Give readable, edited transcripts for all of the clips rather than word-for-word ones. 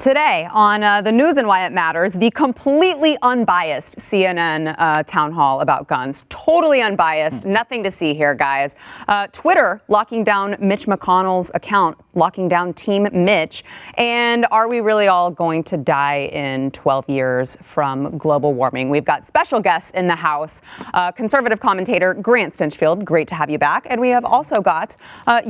Today on the news and why it matters, the completely unbiased CNN town hall about guns. Totally unbiased. Nothing to see here, guys. Twitter locking down Mitch McConnell's account, locking down Team Mitch. And are we really all going to die in 12 years from global warming? We've got special guests in the house, conservative commentator Grant Stinchfield. Great to have you back. And we have also got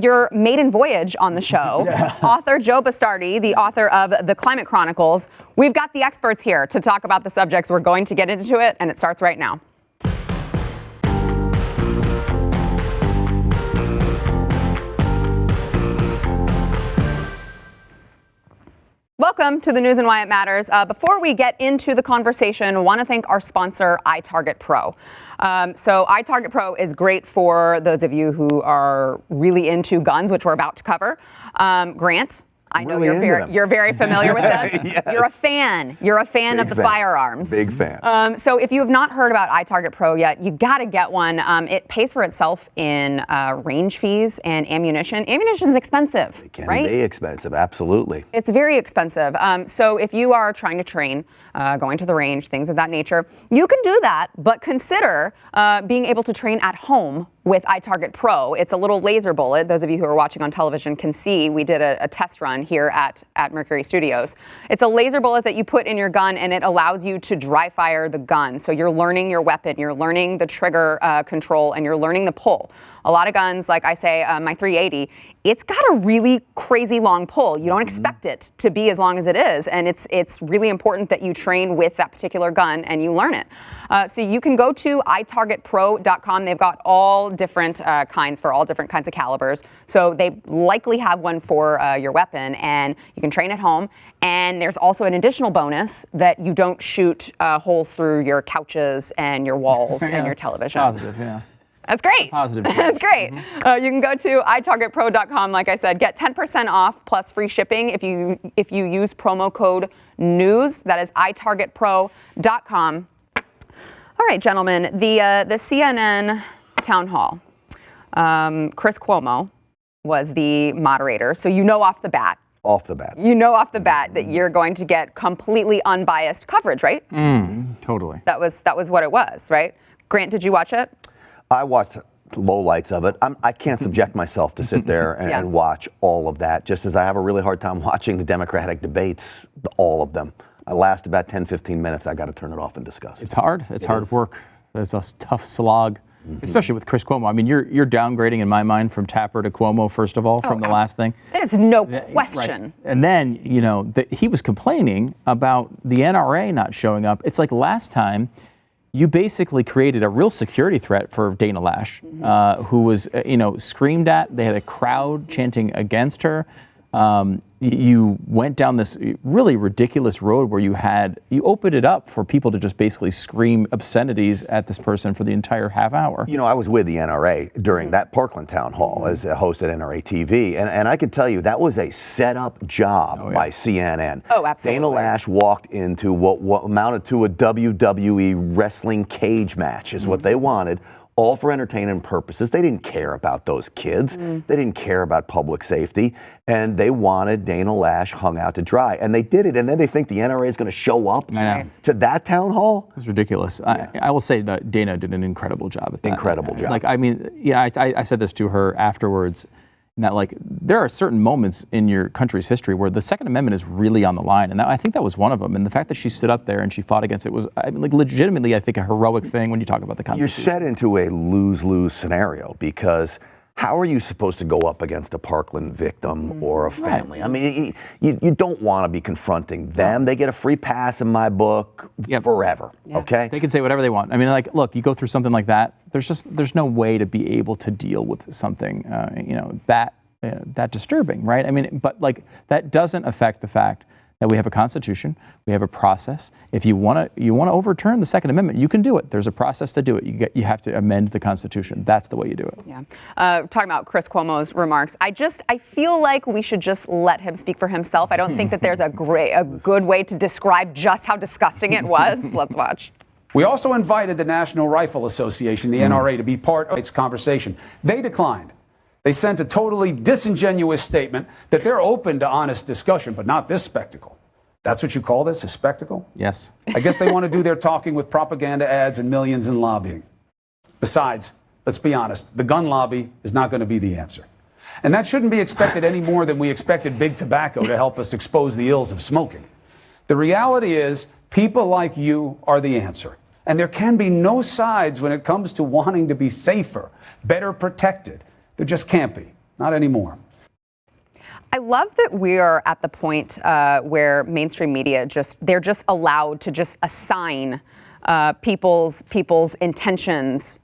your maiden voyage on the show, author Joe Bastardi, the author of the Climate Chronicles. We've got the experts here to talk about the subjects. We're going to get into it, and it starts right now. Welcome to the news and why it matters. Before we get into the conversation, I want to thank our sponsor, iTarget Pro. So iTarget Pro is great for those of you who are really into guns, which we're about to cover. Grant, I know you're very familiar with them. Yes. You're a fan. You're a fan of the firearms. Big fan. So if you have not heard about iTarget Pro yet, you got to get one. It pays for itself in range fees and ammunition. Ammunition's expensive, It can right? be expensive, absolutely. It's very expensive. So if you are trying to train, going to the range, things of that nature, you can do that, but consider being able to train at home with iTarget Pro. It's a little laser bullet. Those of you who are watching on television can see we did a test run here at Mercury Studios. It's a laser bullet that you put in your gun, and it allows you to dry fire the gun. So you're learning your weapon, you're learning the trigger control, and you're learning the pull. A lot of guns, like I say, my 380, it's got a really crazy long pull. You don't expect it to be as long as it is, and it's really important that you train with that particular gun and you learn it. So you can go to itargetpro.com. They've got all different kinds for all different kinds of calibers. So they likely have one for your weapon, and you can train at home. And there's also an additional bonus that you don't shoot holes through your couches and your walls and your television. Positive, yeah. That's great. Positive. That's great. You can go to itargetpro.com, like I said, get 10% off plus free shipping if you use promo code NEWS. That is itargetpro.com. All right, gentlemen, the CNN town hall, Chris Cuomo was the moderator. So you know off the bat. You know off the bat that you're going to get completely unbiased coverage, right? Totally. That was what it was, right? Grant, did you watch it? I watched lowlights of it. I can't subject myself to sit there and watch all of that, just as I have a really hard time watching the Democratic debates, all of them. I last about 10, 15 minutes. I got to turn it off and discuss. It's hard. It's hard work. It's a tough slog, especially with Chris Cuomo. I mean, you're downgrading, in my mind, from Tapper to Cuomo, first of all, from the last thing. There's no question. Right. And then, he was complaining about the NRA not showing up. It's like last time, you basically created a real security threat for Dana Lash, who was, screamed at. They had a crowd chanting against her. You went down this really ridiculous road where you opened it up for people to just basically scream obscenities at this person for the entire half hour. I was with the NRA during that Parkland town hall as a host at NRA TV, and I can tell you that was a set-up job by CNN. Oh, absolutely. Dana Lash walked into what amounted to a WWE wrestling cage match, is what they wanted. All for entertainment purposes. They didn't care about those kids. They didn't care about public safety. And they wanted Dana Lash hung out to dry. And they did it. And then they think the NRA is going to show up to that town hall? It was ridiculous. Yeah. I will say that Dana did an incredible job at that. Incredible job. I said this to her afterwards. That there are certain moments in your country's history where the Second Amendment is really on the line, and I think that was one of them. And the fact that she stood up there and she fought against it was, legitimately, I think, a heroic thing when you talk about the Constitution. You're set into a lose-lose scenario because how are you supposed to go up against a Parkland victim or a family? I mean, you don't want to be confronting them. They get a free pass in my book forever. Okay, they can say whatever they want. I mean, look, you go through something like that. There's no way to be able to deal with something, that disturbing, right? I mean, but that doesn't affect the fact that we have a Constitution, we have a process. If you want to overturn the Second Amendment, you can do it. There's a process to do it. You have to amend the Constitution. That's the way you do it. Yeah. Talking about Chris Cuomo's remarks, I feel like we should just let him speak for himself. I don't think that there's a good way to describe just how disgusting it was. Let's watch. We also invited the National Rifle Association, the NRA, to be part of its conversation. They declined. They sent a totally disingenuous statement that they're open to honest discussion, but not this spectacle. That's what you call this, a spectacle? Yes. I guess they want to do their talking with propaganda ads and millions in lobbying. Besides, let's be honest, the gun lobby is not going to be the answer. And that shouldn't be expected any more than we expected big tobacco to help us expose the ills of smoking. The reality is, people like you are the answer. And there can be no sides when it comes to wanting to be safer, better protected. There just can't be. Not anymore. I love that we are at the point where mainstream media they're just allowed to just assign people's intentions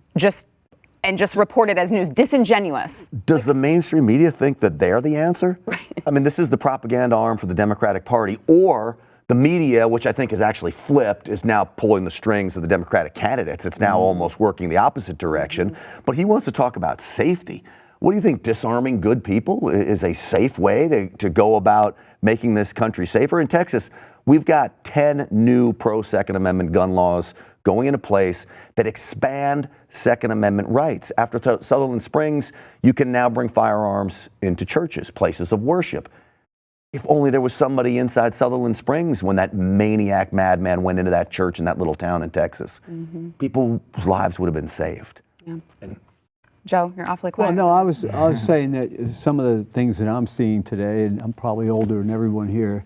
and just report it as news, disingenuous. Does the mainstream media think that they're the answer? Right. I mean, this is the propaganda arm for the Democratic Party, or the media, which I think has actually flipped, is now pulling the strings of the Democratic candidates. It's now almost working the opposite direction. But he wants to talk about safety. What do you think? Disarming good people is a safe way to go about making this country safer? In Texas, we've got 10 new pro-Second Amendment gun laws going into place that expand Second Amendment rights. After Sutherland Springs, you can now bring firearms into churches, places of worship. If only there was somebody inside Sutherland Springs when that maniac madman went into that church in that little town in Texas. People's lives would have been saved. Yeah. Joe, you're awfully quiet. Well, no, I was saying that some of the things that I'm seeing today, and I'm probably older than everyone here,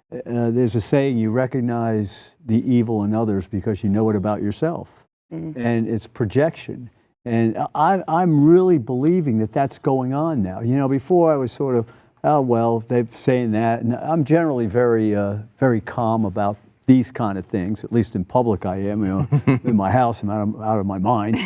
there's a saying, you recognize the evil in others because you know it about yourself. And it's projection. And I'm really believing that that's going on now. You know, before I was sort of, oh, well, they're saying that. And I'm generally very calm about these kind of things, at least in public I am. You know, in my house, I'm out of my mind.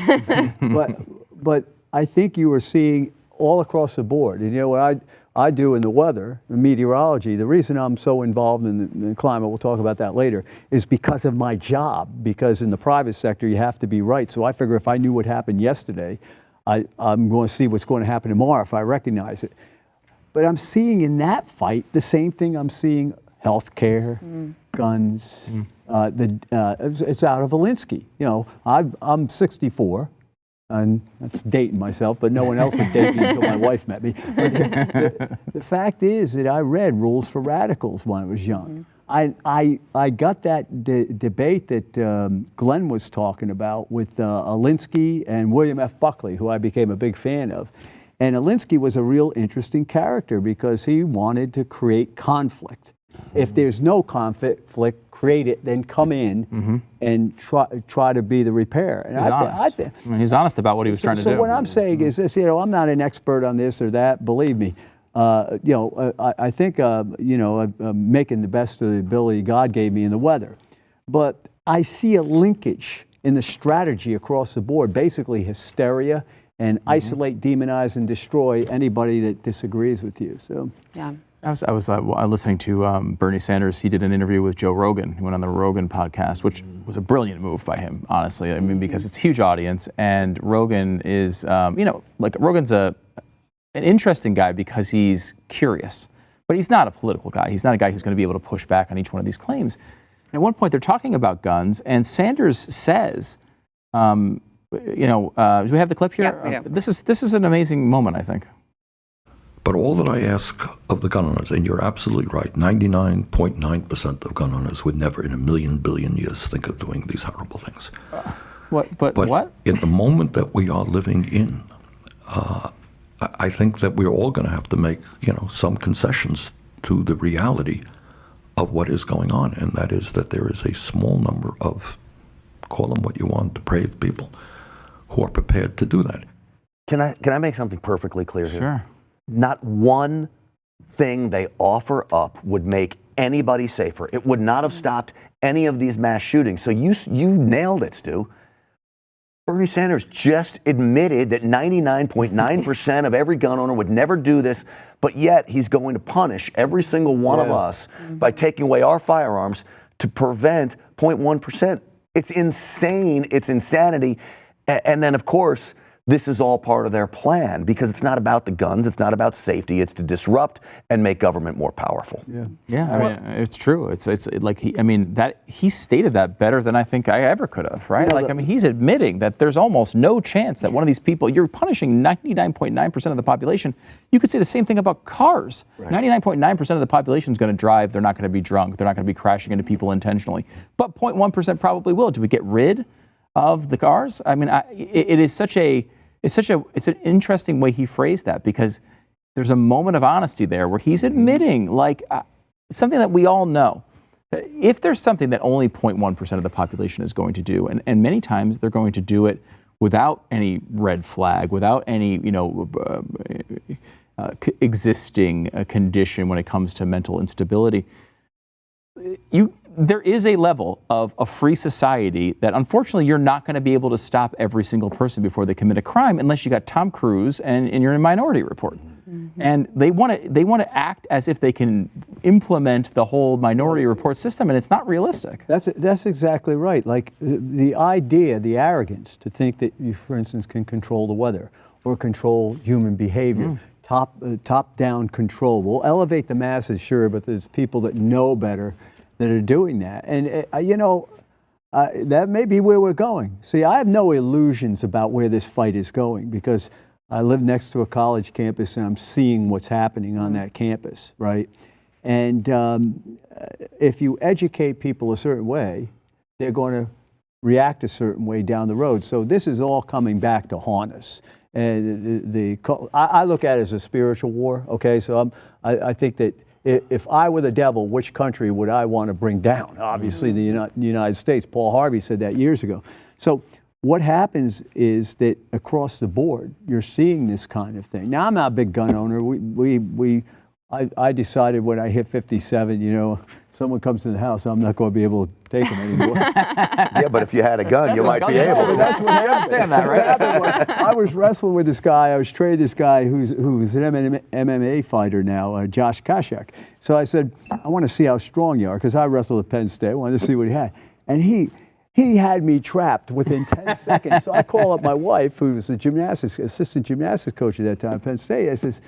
But I think you are seeing all across the board. And you know what I do in the weather, the meteorology, the reason I'm so involved in the climate, we'll talk about that later, is because of my job. Because in the private sector, you have to be right. So I figure if I knew what happened yesterday, I'm going to see what's going to happen tomorrow if I recognize it. But I'm seeing in that fight the same thing I'm seeing healthcare, guns. It's out of Alinsky. You know, I'm 64. And that's dating myself, but no one else would date me until my wife met me. But the fact is that I read Rules for Radicals when I was young. I got that debate that Glenn was talking about with Alinsky and William F. Buckley, who I became a big fan of. And Alinsky was a real interesting character because he wanted to create conflict. If there's no conflict, create it, then come in and try to be the repair. And he's honest about what he was trying to do. So what I'm saying is this, you know, I'm not an expert on this or that, believe me. You know, I think, you know, I'm making the best of the ability God gave me in the weather. But I see a linkage in the strategy across the board, basically hysteria and isolate, demonize, and destroy anybody that disagrees with you. So, yeah. I was listening to Bernie Sanders. He did an interview with Joe Rogan. He went on the Rogan podcast, which was a brilliant move by him, honestly. I mean, because it's a huge audience, and Rogan is, you know, like Rogan's an interesting guy because he's curious, but he's not a political guy. He's not a guy who's going to be able to push back on each one of these claims. And at one point, they're talking about guns, and Sanders says, you know, do we have the clip here? Yeah, we do. This is an amazing moment, I think. But all that I ask of the gun owners, and you're absolutely right, 99.9% of gun owners would never in a billion years think of doing these horrible things. What? In the moment that we are living in, I think that we're all going to have to make, you know, some concessions to the reality of what is going on, and that is that there is a small number of, call them what you want, depraved people who are prepared to do that. Can I make something perfectly clear here? Sure. Not one thing they offer up would make anybody safer. It would not have stopped any of these mass shootings. So you nailed it, Stu. Bernie Sanders just admitted that 99.9% of every gun owner would never do this, but yet he's going to punish every single one of us by taking away our firearms to prevent 0.1%. It's insane. It's insanity. And then, of course, this is all part of their plan, because it's not about the guns, it's not about safety, it's to disrupt and make government more powerful. Yeah, I mean, it's true. It's like he stated that better than I think I ever could have, right? I mean, he's admitting that there's almost no chance that one of these people, you're punishing 99.9% of the population. You could say the same thing about cars. 99.9% of the population is going to drive. They're not going to be drunk. They're not going to be crashing into people intentionally. But 0.1% probably will. Do we get rid of the cars? I mean, it's an interesting way he phrased that, because there's a moment of honesty there where he's admitting, something that we all know. If there's something that only 0.1% of the population is going to do, and many times they're going to do it without any red flag, without any, existing condition when it comes to mental instability, there is a level of a free society that unfortunately you're not going to be able to stop every single person before they commit a crime unless you got Tom Cruise and you're in a Minority Report. And they want to act as if they can implement the whole Minority Report system, and it's not realistic. That's exactly right. Like the idea, the arrogance to think that you, for instance, can control the weather or control human behavior. Top-down control. We'll elevate the masses, sure, but there's people that know better that are doing that. And, that may be where we're going. See, I have no illusions about where this fight is going, because I live next to a college campus and I'm seeing what's happening on that campus, right? And if you educate people a certain way, they're going to react a certain way down the road. So this is all coming back to haunt us. And I look at it as a spiritual war. Okay, so I think that if I were the devil, which country would I want to bring down? Obviously, the United States. Paul Harvey said that years ago. So what happens is that across the board, you're seeing this kind of thing. Now, I'm not a big gun owner. I decided when I hit 57, someone comes to the house, I'm not going to be able to take them anymore. Yeah, but if you had a gun, you might be able to. That's what happened. What happened was, I was wrestling with this guy. I was training this guy who's an MMA fighter now, Josh Koscheck. So I said, I want to see how strong you are, because I wrestled at Penn State. I wanted to see what he had. And he had me trapped within 10 seconds. So I call up my wife, who was the assistant gymnastics coach at that time at Penn State. I says,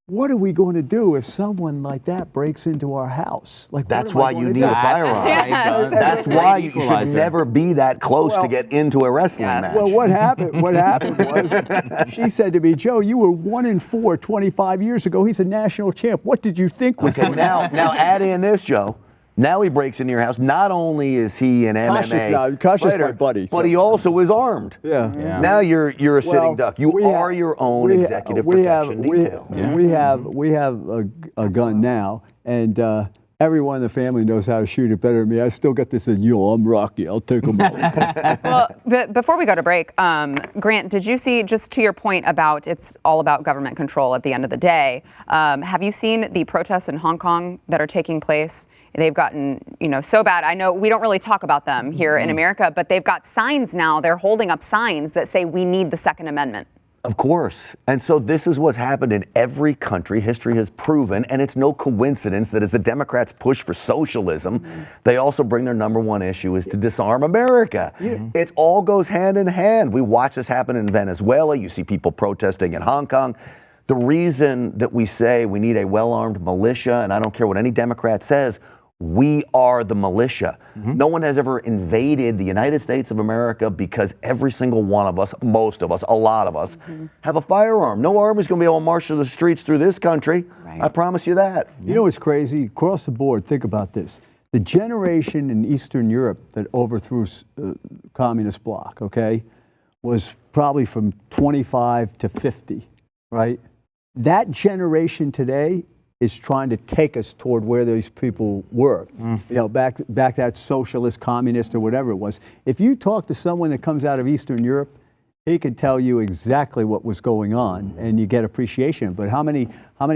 what are we going to do if someone like that breaks into our house? That's why you need a firearm. Yes. That's why you should never be that close to get into a wrestling match. Well, what happened was, she said to me, Joe, you were 1-4 25 years ago. He's a national champ. What did you think was going on? Now add in this, Joe. Now he breaks into your house. Not only is he an MMA fighter, my buddy, but he also is armed. Yeah. Now you're a sitting duck. You are your own executive protection detail. We have a gun now, and everyone in the family knows how to shoot it better than me. I still got this in I'm Rocky. I'll take them all. Well, before we go to break, Grant, did you see, just to your point about it's all about government control at the end of the day, have you seen the protests in Hong Kong that are taking place? They've gotten, so bad. I know we don't really talk about them here in America, but they've got signs now. They're holding up signs that say we need the Second Amendment. Of course. And so this is what's happened in every country. History has proven, and it's no coincidence that as the Democrats push for socialism, they also bring their number one issue is to disarm America. It all goes hand in hand. We watch this happen in Venezuela. You see people protesting in Hong Kong. The reason that we say we need a well-armed militia, and I don't care what any Democrat says, we are the militia. No one has ever invaded the United States of America because every single one of us, most of us, a lot of us, have a firearm. No army's going to be able to march through the streets through this country. Right. I promise you that. You know what's crazy? Across the board, think about this. The generation in Eastern Europe that overthrew communist bloc, okay, was probably from 25 to 50, right? That generation today is trying to take us toward where those people were, back that socialist, communist, or whatever it was. If you talk to someone that comes out of Eastern Europe, he could tell you exactly what was going on, and you get appreciation. But how many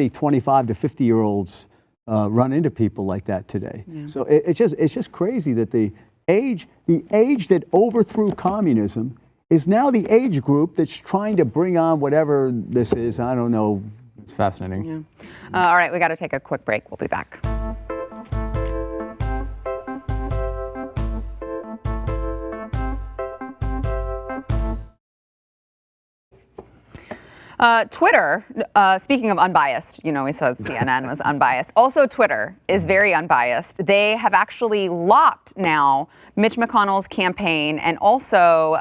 25 to 50-year-olds run into people like that today? So it's just crazy that the age that overthrew communism is now the age group that's trying to bring on whatever this is. I don't know. It's fascinating. All right, we got to take a quick break. We'll be back. Twitter, speaking of unbiased, you know, we said CNN was unbiased. Also, Twitter is very unbiased. They have actually locked now Mitch McConnell's campaign and also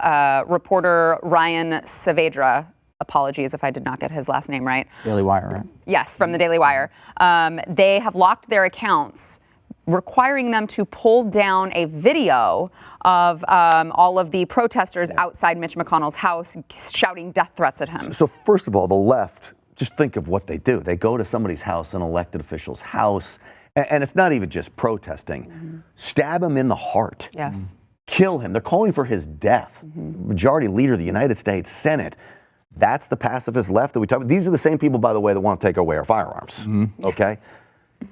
reporter Ryan Saavedra. Apologies if I did not get his last name right. Daily Wire, right? Yes, from the Daily Wire. They have locked their accounts, requiring them to pull down a video of all of the protesters outside Mitch McConnell's house shouting death threats at him. So first of all, the left, just think of what they do. They go to somebody's house, an elected official's house, and it's not even just protesting. Stab him in the heart. Yes. Kill him. They're calling for his death. Majority Leader of the United States Senate. That's the pacifist left that we talk about. These are the same people, by the way, that want to take away our firearms. Okay?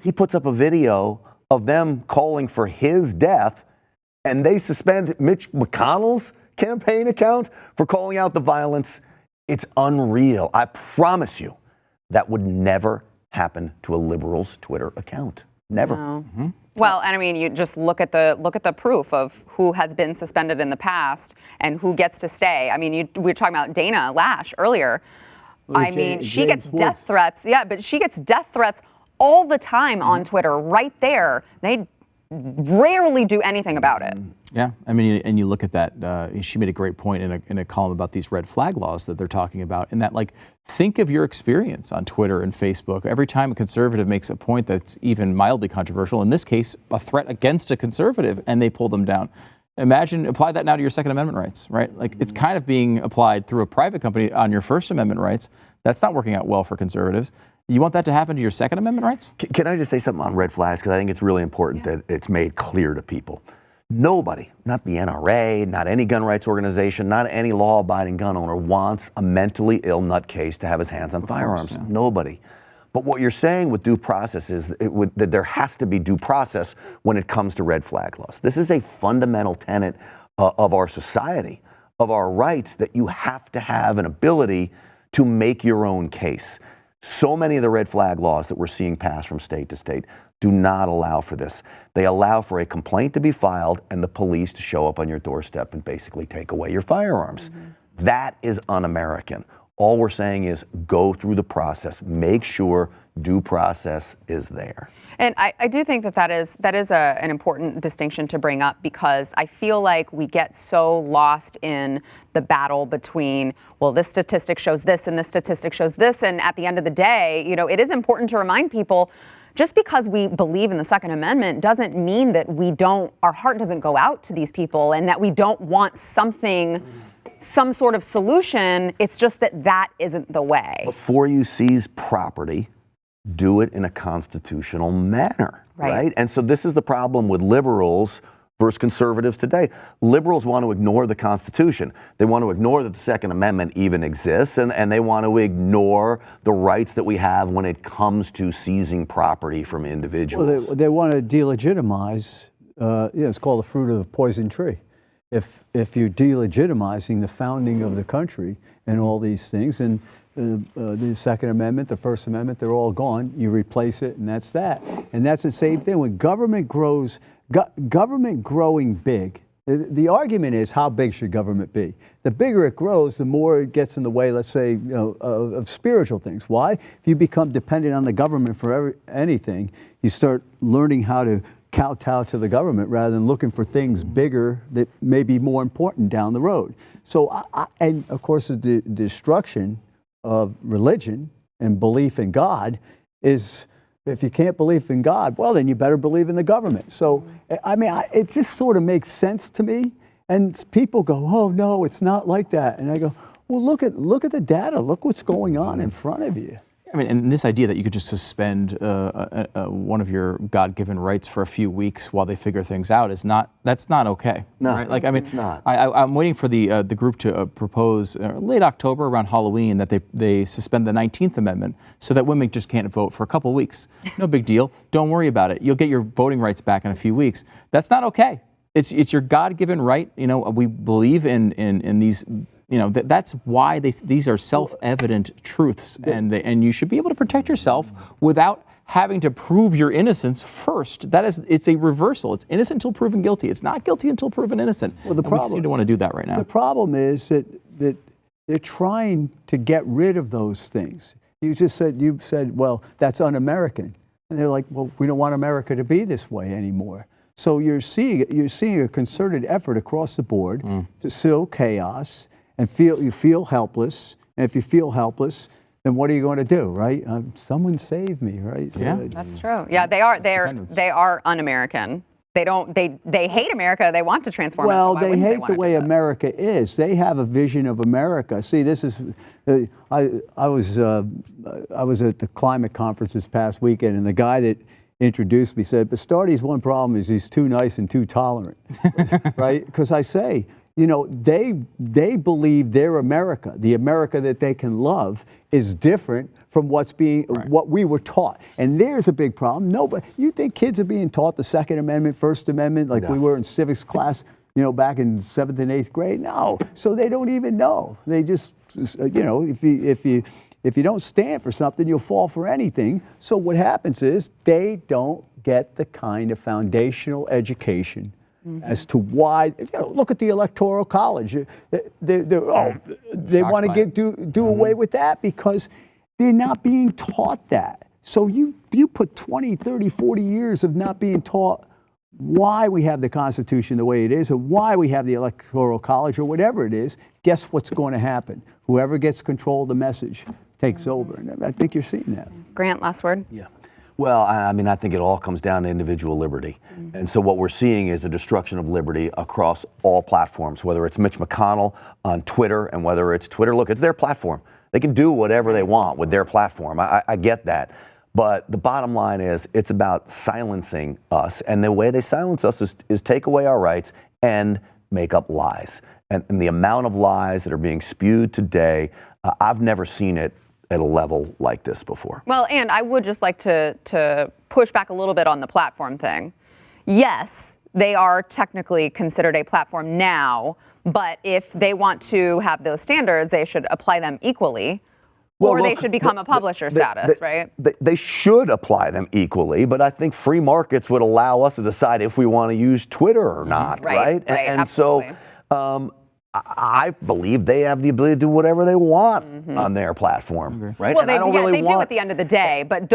He puts up a video of them calling for his death, and they suspend Mitch McConnell's campaign account for calling out the violence. It's unreal. I promise you, that would never happen to a liberal's Twitter account. Never. No. Well, and I mean, you just look at the proof of who has been suspended in the past and who gets to stay. I mean, we were talking about Dana Lash earlier. I mean, she gets death threats. Yeah, but she gets death threats all the time on Twitter, right there. They rarely do anything about it. Yeah, I mean, and you look at that. She made a great point in a column about these red flag laws that they're talking about. And that, like, think of your experience on Twitter and Facebook. Every time a conservative makes a point that's even mildly controversial, in this case, a threat against a conservative, and they pull them down. Imagine, apply that now to your Second Amendment rights, right? Like, it's kind of being applied through a private company on your First Amendment rights. That's not working out well for conservatives. You want that to happen to your Second Amendment rights? Can I just say something on red flags? Because I think it's really important that it's made clear to people. Nobody, not the NRA, not any gun rights organization, not any law-abiding gun owner wants a mentally ill nutcase to have his hands on firearms. Nobody. But what you're saying with due process is that there has to be due process when it comes to red flag laws. This is a fundamental tenet of our society, of our rights, that you have to have an ability to make your own case. So many of the red flag laws that we're seeing pass from state to state do not allow for this. They allow for a complaint to be filed and the police to show up on your doorstep and basically take away your firearms. That is un-American. All we're saying is go through the process. Make sure due process is there. And I do think that is an important distinction to bring up, because I feel like we get so lost in the battle between, well, this statistic shows this and this statistic shows this. And at the end of the day, you know, it is important to remind people, just because we believe in the Second Amendment doesn't mean that our heart doesn't go out to these people and that we don't want some sort of solution. It's just that isn't the way. Before you seize property, do it in a constitutional manner, right? And so this is the problem with liberals versus conservatives today. Liberals want to ignore the Constitution. They want to ignore that the Second Amendment even exists, and they want to ignore the rights that we have when it comes to seizing property from individuals. Well, they want to delegitimize, it's called the fruit of the poison tree. If you're delegitimizing the founding of the country and all these things, and the Second Amendment, the First Amendment, they're all gone. You replace it, and that's that. And that's the same thing when government grows. Government growing big. The argument is, how big should government be? The bigger it grows, the more it gets in the way, let's say, of spiritual things. Why? If you become dependent on the government for anything, you start learning how to kowtow to the government rather than looking for things bigger that may be more important down the road. So, and of course, the destruction of religion and belief in God is, if you can't believe in God, well, then you better believe in the government. So, I mean, it just sort of makes sense to me. And people go, oh, no, it's not like that. And I go, well, look at the data. Look what's going on in front of you. I mean, and this idea that you could just suspend one of your God-given rights for a few weeks while they figure things out that's not okay. No, right? Like, I mean, it's not. I'm waiting for the group to propose late October around Halloween that they suspend the 19th Amendment so that women just can't vote for a couple of weeks. No big deal. Don't worry about it. You'll get your voting rights back in a few weeks. That's not okay. It's your God-given right. You know, we believe in these. You know, that's why these are self-evident truths, and you should be able to protect yourself without having to prove your innocence first. It's a reversal. It's innocent until proven guilty. It's not guilty until proven innocent. Well, the problem, we seem to want to do that right now. The problem is that they're trying to get rid of those things. You said, well, that's un-American. And they're like, well, we don't want America to be this way anymore. So you're seeing a concerted effort across the board to sow chaos and you feel helpless. And if you feel helpless, then what are you going to do, right? Someone save me, right? Yeah, that's true. Yeah, they are un-American. They hate America. They want to transform us. Well, So they hate the way America is. They have a vision of America. See, this is, I was at the climate conference this past weekend, and the guy that introduced me said, Bastardi's one problem is he's too nice and too tolerant, right? Because I say, you know, they believe their America, the America that they can love, is different from what we were taught. And there's a big problem. You think kids are being taught the Second Amendment, First Amendment, like we were in civics class, you know, back in 7th and 8th grade? No. So they don't even know. They just, you know, if you don't stand for something, you'll fall for anything. So what happens is they don't get the kind of foundational education as to why. You know, look at the Electoral College. They want to do away with that because they're not being taught that. So you put 20, 30, 40 years of not being taught why we have the Constitution the way it is, or why we have the Electoral College, or whatever it is. Guess what's going to happen? Whoever gets control of the message takes over. And I think you're seeing that. Grant, last word? Yeah. Well, I mean, I think it all comes down to individual liberty. And so what we're seeing is a destruction of liberty across all platforms, whether it's Mitch McConnell on Twitter and whether it's Twitter. Look, it's their platform. They can do whatever they want with their platform. I get that. But the bottom line is it's about silencing us. And the way they silence us is take away our rights and make up lies. And the amount of lies that are being spewed today, I've never seen it at a level like this before. Well, and I would just like to push back a little bit on the platform thing. Yes, they are technically considered a platform now, but if they want to have those standards, they should apply them equally, or they should become a publisher status, right? They should apply them equally, but I think free markets would allow us to decide if we want to use Twitter or not, right? And absolutely. So I believe they have the ability to do whatever they want on their platform, right? Well, and I don't really do at the end of the day, but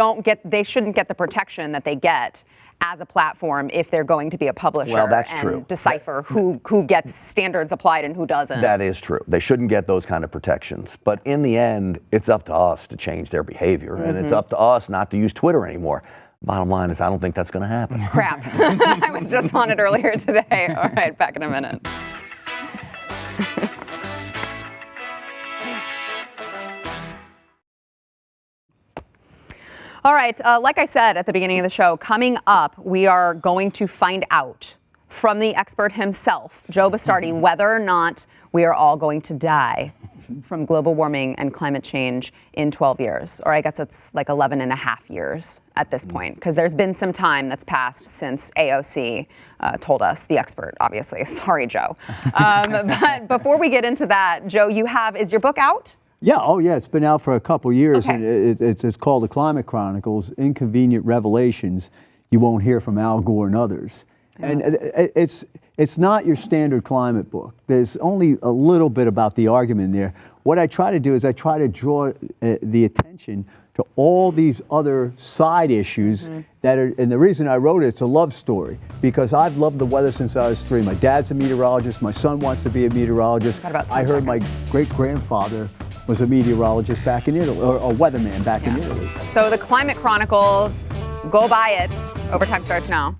they shouldn't get the protection that they get as a platform if they're going to be a publisher. Well, that's and true. Decipher who gets standards applied and who doesn't. That is true. They shouldn't get those kind of protections. But in the end, it's up to us to change their behavior, and it's up to us not to use Twitter anymore. Bottom line is I don't think that's going to happen. Crap. I was just on it earlier today. All right, back in a minute. All right, like I said at the beginning of the show, coming up, we are going to find out from the expert himself, Joe Bastardi, whether or not we are all going to die from global warming and climate change in 12 years. Or I guess it's like 11 and a half years at this point, because there's been some time that's passed since AOC told us, the expert, obviously. Sorry, Joe. But before we get into that, Joe, is your book out? Yeah, oh yeah, it's been out for a couple years. Okay. And it's called The Climate Chronicles, Inconvenient Revelations You Won't Hear from Al Gore and Others. Yeah. And it's not your standard climate book. There's only a little bit about the argument there. What I try to do is I try to draw the attention to all these other side issues that are, and the reason I wrote it's a love story, because I've loved the weather since I was 3. My dad's a meteorologist, my son wants to be a meteorologist. I heard my great-grandfather was a meteorologist back in Italy, or a weatherman back in Italy. So the Climate Chronicles, go buy it. Overtime starts now.